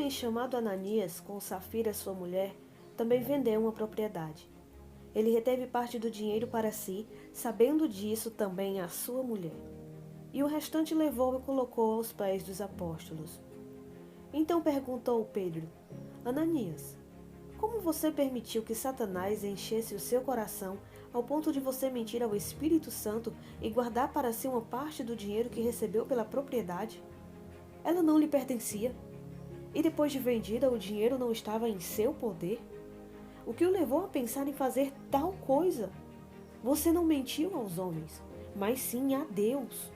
homem chamado Ananias, com Safira, sua mulher, também vendeu uma propriedade. Ele reteve parte do dinheiro para si, sabendo disso também a sua mulher. E o restante levou e colocou aos pés dos apóstolos. Então perguntou Pedro: Ananias, como você permitiu que Satanás enchesse o seu coração ao ponto de você mentir ao Espírito Santo e guardar para si uma parte do dinheiro que recebeu pela propriedade? Ela não lhe pertencia. E depois de vendida, o dinheiro não estava em seu poder? O que o levou a pensar em fazer tal coisa? Você não mentiu aos homens, mas sim a Deus.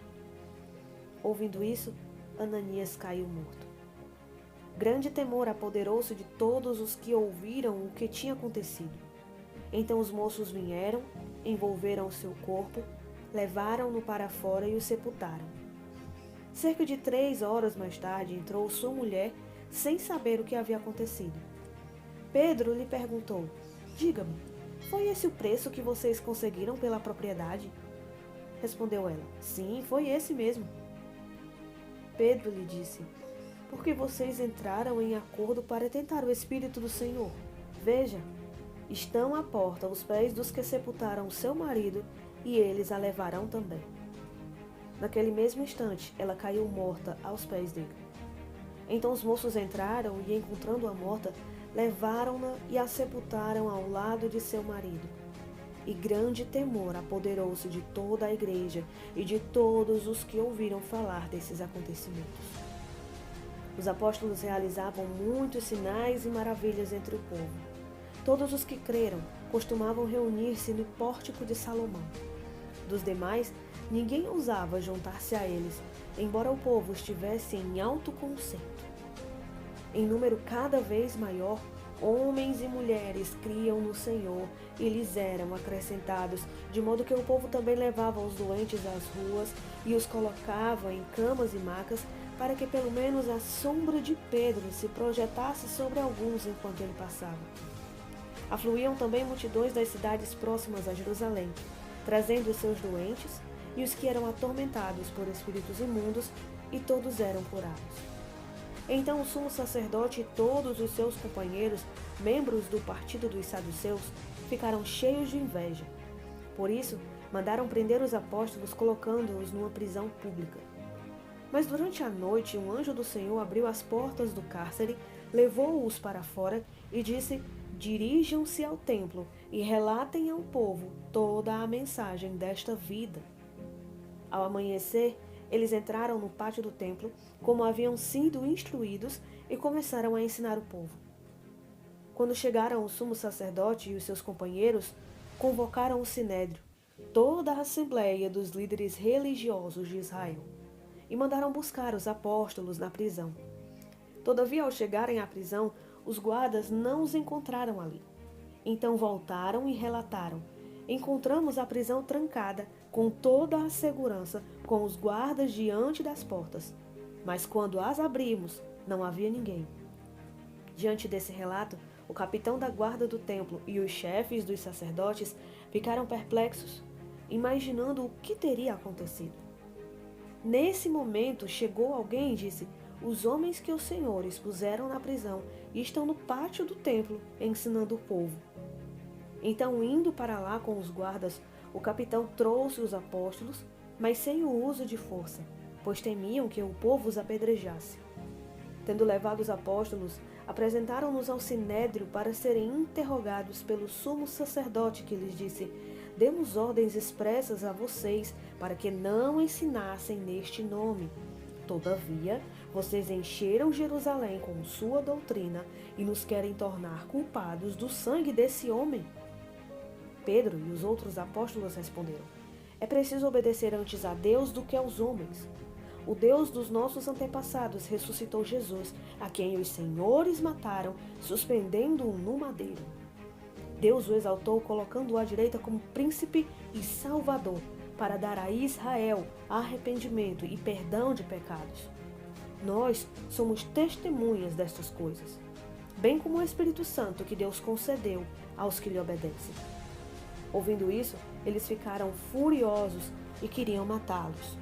Ouvindo isso, Ananias caiu morto. Grande temor apoderou-se de todos os que ouviram o que tinha acontecido. Então os moços vieram, envolveram o seu corpo, levaram-no para fora e o sepultaram. Cerca de 3 horas mais tarde entrou sua mulher, sem saber o que havia acontecido. Pedro lhe perguntou: Diga-me, foi esse o preço que vocês conseguiram pela propriedade? Respondeu ela: Sim, foi esse mesmo. Pedro lhe disse: Porque vocês entraram em acordo para tentar o Espírito do Senhor. Veja, estão à porta os pés dos que sepultaram seu marido, e eles a levarão também. Naquele mesmo instante, ela caiu morta aos pés dele. Então os moços entraram e, encontrando-a morta, levaram-na e a sepultaram ao lado de seu marido. E grande temor apoderou-se de toda a igreja e de todos os que ouviram falar desses acontecimentos. Os apóstolos realizavam muitos sinais e maravilhas entre o povo. Todos os que creram costumavam reunir-se no pórtico de Salomão. Dos demais, ninguém ousava juntar-se a eles, embora o povo estivesse em alto conceito. Em número cada vez maior, homens e mulheres criam no Senhor e lhes eram acrescentados, de modo que o povo também levava os doentes às ruas e os colocava em camas e macas, para que pelo menos a sombra de Pedro se projetasse sobre alguns enquanto ele passava. Afluíam também multidões das cidades próximas a Jerusalém, trazendo os seus doentes e os que eram atormentados por espíritos imundos, e todos eram curados. Então o sumo sacerdote e todos os seus companheiros, membros do partido dos saduceus, ficaram cheios de inveja. Por isso, mandaram prender os apóstolos, colocando-os numa prisão pública. Mas durante a noite, um anjo do Senhor abriu as portas do cárcere, levou-os para fora e disse: Dirijam-se ao templo e relatem ao povo toda a mensagem desta vida. Ao amanhecer, eles entraram no pátio do templo, como haviam sido instruídos, e começaram a ensinar o povo. Quando chegaram o sumo sacerdote e os seus companheiros, convocaram o sinédrio, toda a assembleia dos líderes religiosos de Israel, e mandaram buscar os apóstolos na prisão. Todavia, ao chegarem à prisão, os guardas não os encontraram ali. Então voltaram e relataram: Encontramos a prisão trancada, com toda a segurança, com os guardas diante das portas. Mas quando as abrimos, não havia ninguém. Diante desse relato, o capitão da guarda do templo e os chefes dos sacerdotes ficaram perplexos, imaginando o que teria acontecido. Nesse momento chegou alguém e disse: Os homens que os senhores puseram na prisão estão no pátio do templo ensinando o povo. Então, indo para lá com os guardas, o capitão trouxe os apóstolos, mas sem o uso de força, pois temiam que o povo os apedrejasse. Tendo levado os apóstolos, apresentaram-nos ao sinédrio para serem interrogados pelo sumo sacerdote, que lhes disse: Demos ordens expressas a vocês para que não ensinassem neste nome. Todavia, vocês encheram Jerusalém com sua doutrina e nos querem tornar culpados do sangue desse homem. Pedro e os outros apóstolos responderam: É preciso obedecer antes a Deus do que aos homens. O Deus dos nossos antepassados ressuscitou Jesus, a quem os senhores mataram, suspendendo-o no madeiro. Deus o exaltou, colocando-o à direita como príncipe e salvador, para dar a Israel arrependimento e perdão de pecados. Nós somos testemunhas destas coisas, bem como o Espírito Santo que Deus concedeu aos que lhe obedecem. Ouvindo isso, eles ficaram furiosos e queriam matá-los.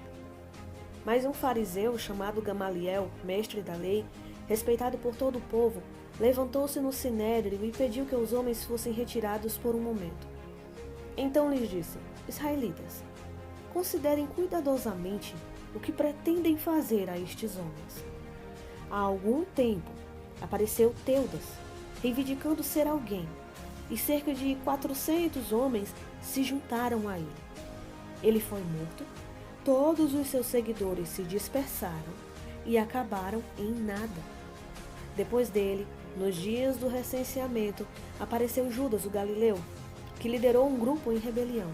Mas um fariseu chamado Gamaliel, mestre da lei, respeitado por todo o povo, levantou-se no sinédrio e pediu que os homens fossem retirados por um momento. Então lhes disse: Israelitas, considerem cuidadosamente o que pretendem fazer a estes homens. Há algum tempo apareceu Teudas, reivindicando ser alguém, e cerca de 400 homens se juntaram a ele. Ele foi morto, todos os seus seguidores se dispersaram e acabaram em nada. Depois dele, nos dias do recenseamento, apareceu Judas o Galileu, que liderou um grupo em rebelião.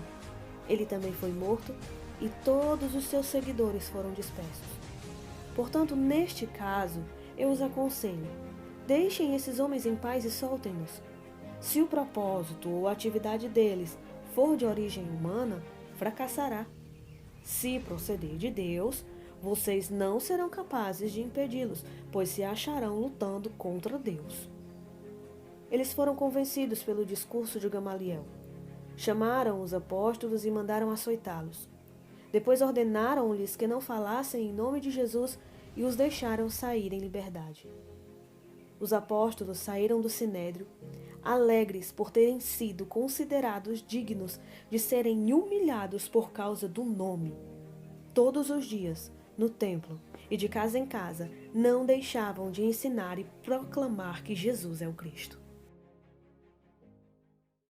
Ele também foi morto e todos os seus seguidores foram dispersos. Portanto, neste caso, eu os aconselho: deixem esses homens em paz e soltem-nos. Se o propósito ou a atividade deles for de origem humana, fracassará. Se proceder de Deus, vocês não serão capazes de impedi-los, pois se acharão lutando contra Deus. Eles foram convencidos pelo discurso de Gamaliel. Chamaram os apóstolos e mandaram açoitá-los. Depois ordenaram-lhes que não falassem em nome de Jesus e os deixaram sair em liberdade. Os apóstolos saíram do sinédrio, alegres por terem sido considerados dignos de serem humilhados por causa do nome. Todos os dias, no templo e de casa em casa, não deixavam de ensinar e proclamar que Jesus é o Cristo.